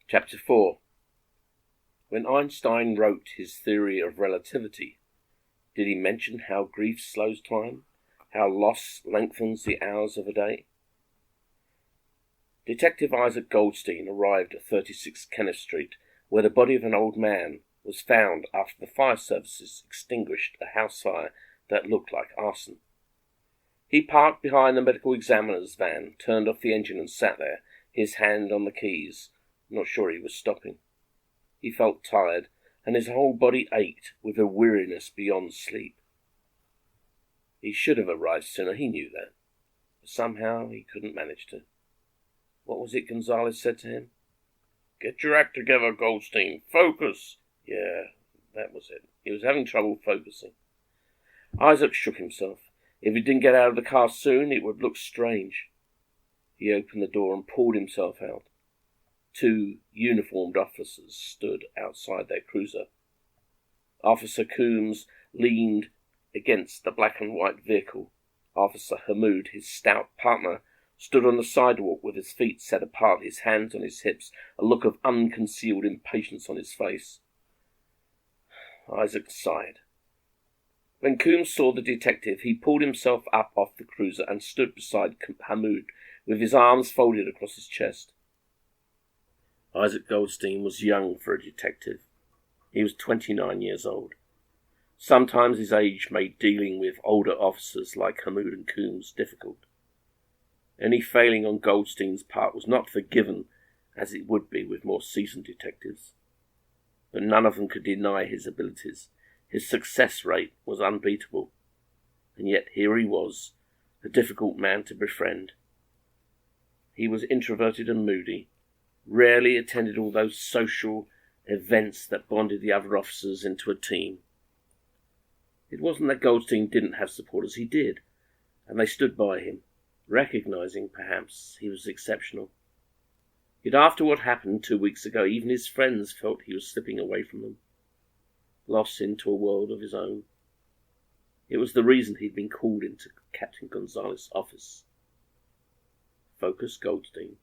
Chapter 4. When Einstein wrote his theory of relativity, did he mention how grief slows time, how loss lengthens the hours of a day? Detective Isaac Goldstein arrived at 36 Kenneth Street, where the body of an old man was found after the fire services extinguished a house fire that looked like arson. He parked behind the medical examiner's van, turned off the engine and sat there, his hand on the keys, not sure he was stopping. He felt tired, and his whole body ached with a weariness beyond sleep. He should have arrived sooner, he knew that, but somehow he couldn't manage to. What was it Gonzalez said to him? "Get your act together, Goldstein. Focus." Yeah, that was it. He was having trouble focusing. Isaac shook himself. If he didn't get out of the car soon, it would look strange. He opened the door and pulled himself out. 2 uniformed officers stood outside their cruiser. Officer Coombs leaned against the black and white vehicle. Officer Hamoud, his stout partner, stood on the sidewalk with his feet set apart, his hands on his hips, a look of unconcealed impatience on his face. Isaac sighed. When Coombs saw the detective, he pulled himself up off the cruiser and stood beside Hamoud, with his arms folded across his chest. Isaac Goldstein was young for a detective. He was 29 years old. Sometimes his age made dealing with older officers like Hamoud and Coombs difficult. Any failing on Goldstein's part was not forgiven, as it would be with more seasoned detectives. But none of them could deny his abilities. His success rate was unbeatable. And yet here he was, a difficult man to befriend. He was introverted and moody, rarely attended all those social events that bonded the other officers into a team. It wasn't that Goldstein didn't have supporters, he did, and they stood by him, recognizing, perhaps, he was exceptional. Yet after what happened 2 weeks ago, even his friends felt he was slipping away from them, lost into a world of his own. It was the reason he'd been called into Captain Gonzalez's office. Focus, Goldstein.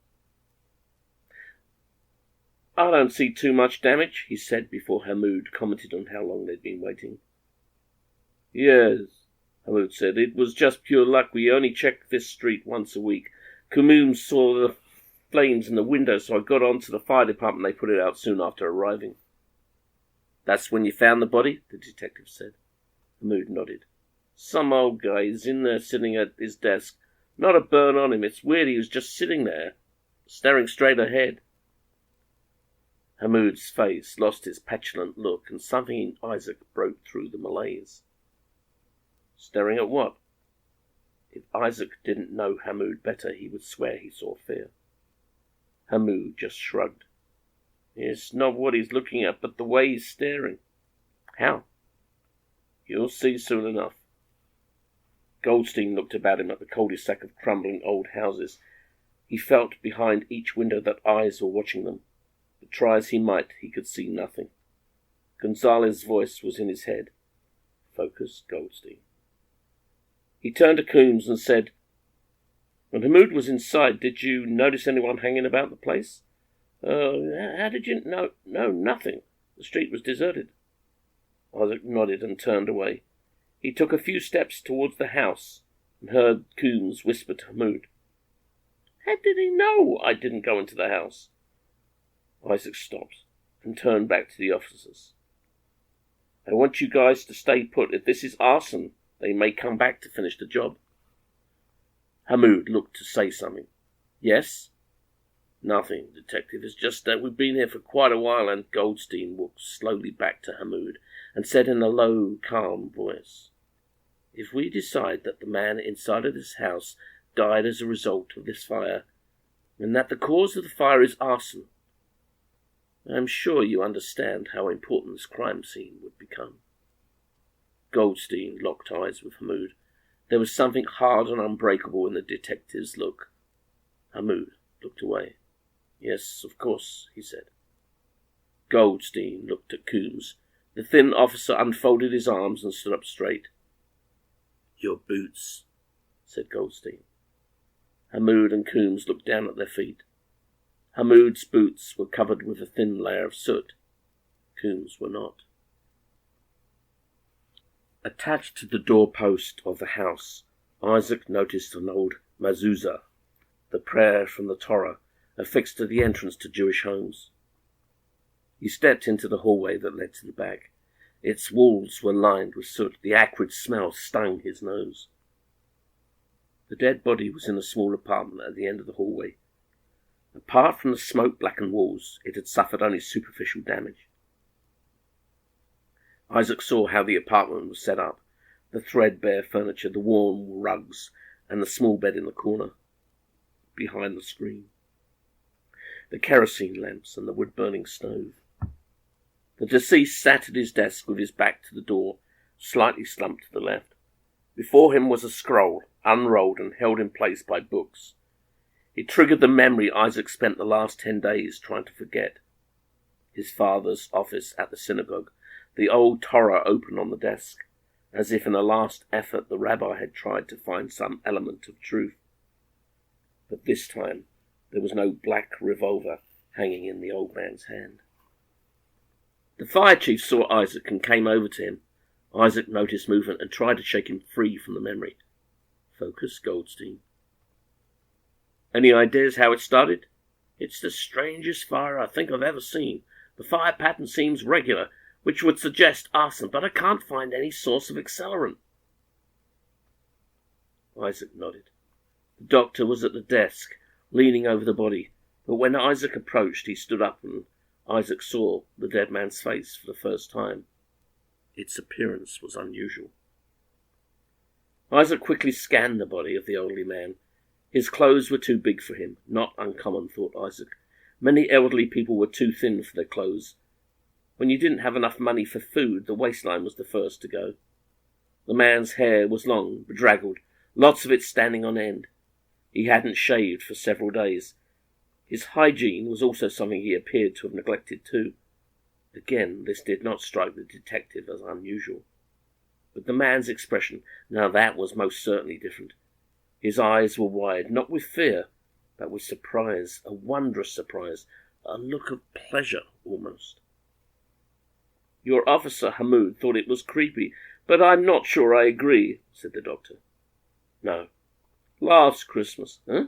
"I don't see too much damage," he said before Hamoud commented on how long they'd been waiting. "Yes," Hamoud said, "it was just pure luck. We only check this street once a week. Coombs saw the flames in the window, so I got on to the fire department. They put it out soon after arriving." "That's when you found the body?" the detective said. Hamoud nodded. "Some old guy is in there sitting at his desk. Not a burn on him. It's weird, he was just sitting there, staring straight ahead." Hamoud's face lost its petulant look, and something in Isaac broke through the malaise. Staring at what? If Isaac didn't know Hamoud better, he would swear he saw fear. Hamoud just shrugged. "It's not what he's looking at, but the way he's staring." "How?" "You'll see soon enough." Goldstein looked about him at the cul-de-sac of crumbling old houses. He felt behind each window that eyes were watching them. But try as he might, he could see nothing. Gonzalez's voice was in his head. "Focus, Goldstein." He turned to Coombs and said, "When Hamoud was inside, did you notice anyone hanging about the place?" How did you know?" "No, nothing. The street was deserted." Isaac nodded and turned away. He took a few steps towards the house and heard Coombs whisper to Hamoud, "How did he know I didn't go into the house?" Isaac stopped and turned back to the officers. "I want you guys to stay put. If this is arson, they may come back to finish the job." Hamoud looked to say something. "Yes?" "Nothing, Detective. It's just that we've been here for quite a while," and Goldstein walked slowly back to Hamoud and said in a low, calm voice, "If we decide that the man inside of this house died as a result of this fire, and that the cause of the fire is arson, I'm sure you understand how important this crime scene would become." Goldstein locked eyes with Hamoud. There was something hard and unbreakable in the detective's look. Hamoud looked away. "Yes, of course," he said. Goldstein looked at Coombs. The thin officer unfolded his arms and stood up straight. "Your boots," said Goldstein. Hamoud and Coombs looked down at their feet. Hamoud's boots were covered with a thin layer of soot. Coombe's were not. Attached to the doorpost of the house, Isaac noticed an old mezuzah, the prayer from the Torah, affixed to the entrance to Jewish homes. He stepped into the hallway that led to the back. Its walls were lined with soot. The acrid smell stung his nose. The dead body was in a small apartment at the end of the hallway. Apart from the smoke-blackened walls, it had suffered only superficial damage. Isaac saw how the apartment was set up, the threadbare furniture, the worn rugs, and the small bed in the corner, behind the screen, the kerosene lamps and the wood-burning stove. The deceased sat at his desk with his back to the door, slightly slumped to the left. Before him was a scroll, unrolled and held in place by books. It triggered the memory Isaac spent the last 10 days trying to forget. His father's office at the synagogue, the old Torah open on the desk, as if in a last effort the rabbi had tried to find some element of truth. But this time there was no black revolver hanging in the old man's hand. The fire chief saw Isaac and came over to him. Isaac noticed movement and tried to shake him free from the memory. Focus, Goldstein. Any ideas how it started? It's the strangest fire I think I've ever seen. The fire pattern seems regular, which would suggest arson, but I can't find any source of accelerant. Isaac nodded. The doctor was at the desk, leaning over the body, but when Isaac approached, he stood up and Isaac saw the dead man's face for the first time. Its appearance was unusual. Isaac quickly scanned the body of the elderly man. His clothes were too big for him. Not uncommon, thought Isaac. Many elderly people were too thin for their clothes. When you didn't have enough money for food, the waistline was the first to go. The man's hair was long, bedraggled, lots of it standing on end. He hadn't shaved for several days. His hygiene was also something he appeared to have neglected too. Again, this did not strike the detective as unusual. But the man's expression, now that was most certainly different. His eyes were wide, not with fear, but with surprise, a wondrous surprise, a look of pleasure almost. Your officer, Hamoud, thought it was creepy, but I'm not sure I agree, said the doctor. No. Last Christmas, huh?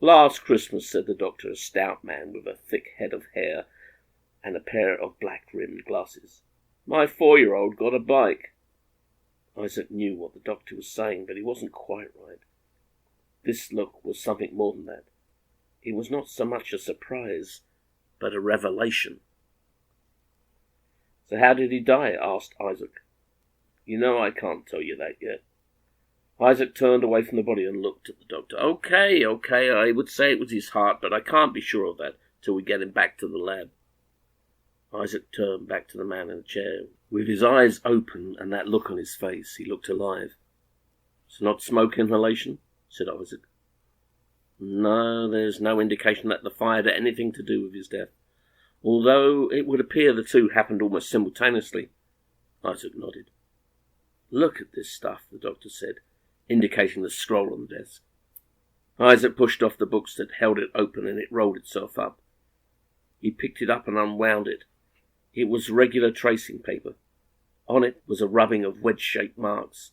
Last Christmas, said the doctor, a stout man with a thick head of hair and a pair of black-rimmed glasses. My 4-year-old got a bike. Isaac knew what the doctor was saying, but he wasn't quite right. This look was something more than that. It was not so much a surprise, but a revelation. So how did he die? Asked Isaac. You know I can't tell you that yet. Isaac turned away from the body and looked at the doctor. Okay, I would say it was his heart, but I can't be sure of that till we get him back to the lab. Isaac turned back to the man in the chair. With his eyes open and that look on his face, he looked alive. It's not smoke inhalation, said Isaac. No, there's no indication that the fire had anything to do with his death, although it would appear the two happened almost simultaneously. Isaac nodded. Look at this stuff, the doctor said, indicating the scroll on the desk. Isaac pushed off the books that held it open and it rolled itself up. He picked it up and unwound it. It was regular tracing paper. On it was a rubbing of wedge-shaped marks.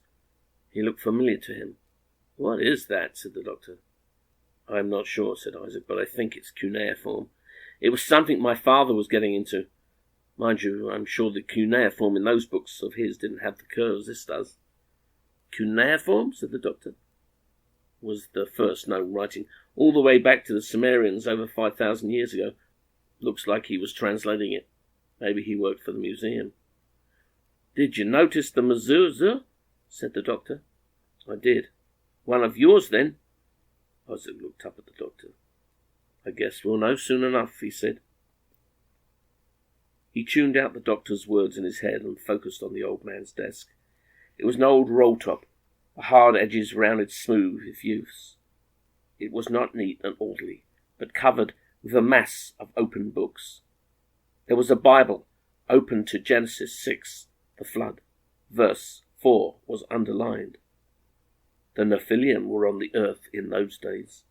He looked familiar to him. What is that? Said the doctor. I am not sure, said Isaac, but I think it's cuneiform. It was something my father was getting into. Mind you, I'm sure the cuneiform in those books of his didn't have the curves this does. Cuneiform? Said the doctor. Was the first known writing, all the way back to the Sumerians over 5,000 years ago. Looks like he was translating it. Maybe he worked for the museum. Did you notice the mezuzah? Said the doctor. I did. One of yours, then? Isaac looked up at the doctor. I guess we'll know soon enough, he said. He tuned out the doctor's words in his head and focused on the old man's desk. It was an old roll-top, the hard edges rounded smooth with use. It was not neat and orderly, but covered with a mass of open books. There was a Bible, open to Genesis 6, the flood. Verse 4 was underlined. The Nephilim were on the earth in those days.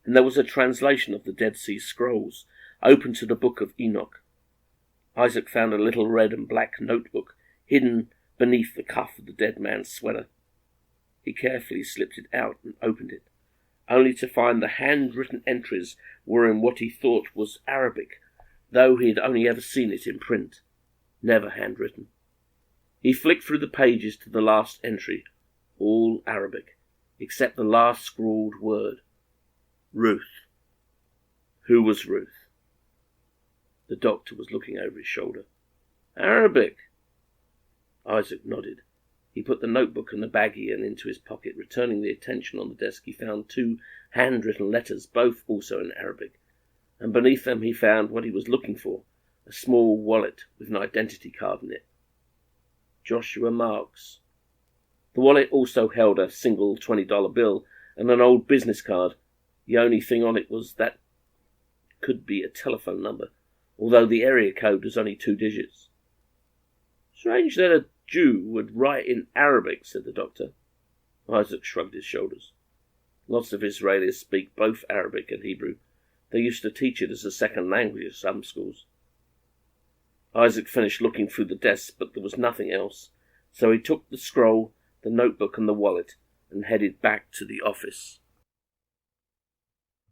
and there was a translation of the Dead Sea Scrolls, open to the Book of Enoch. Isaac found a little red and black notebook hidden beneath the cuff of the dead man's sweater. He carefully slipped it out and opened it, only to find the handwritten entries were in what he thought was Arabic, though he had only ever seen it in print, never handwritten. He flicked through the pages to the last entry, all Arabic, except the last scrawled word, Ruth. Who was Ruth? The doctor was looking over his shoulder. Arabic. Isaac nodded. He put the notebook and the baggie and into his pocket. Returning the attention on the desk, he found 2 handwritten letters, both also in Arabic, and beneath them he found what he was looking for, a small wallet with an identity card in it. Joshua Marks. The wallet also held a single $20 bill and an old business card. The only thing on it was that could be a telephone number, although the area code was only 2 digits. Strange that a Jew would write in Arabic, said the doctor. Isaac shrugged his shoulders. Lots of Israelis speak both Arabic and Hebrew. They used to teach it as a second language at some schools. Isaac finished looking through the desk, but there was nothing else, so he took the scroll, the notebook and the wallet and headed back to the office.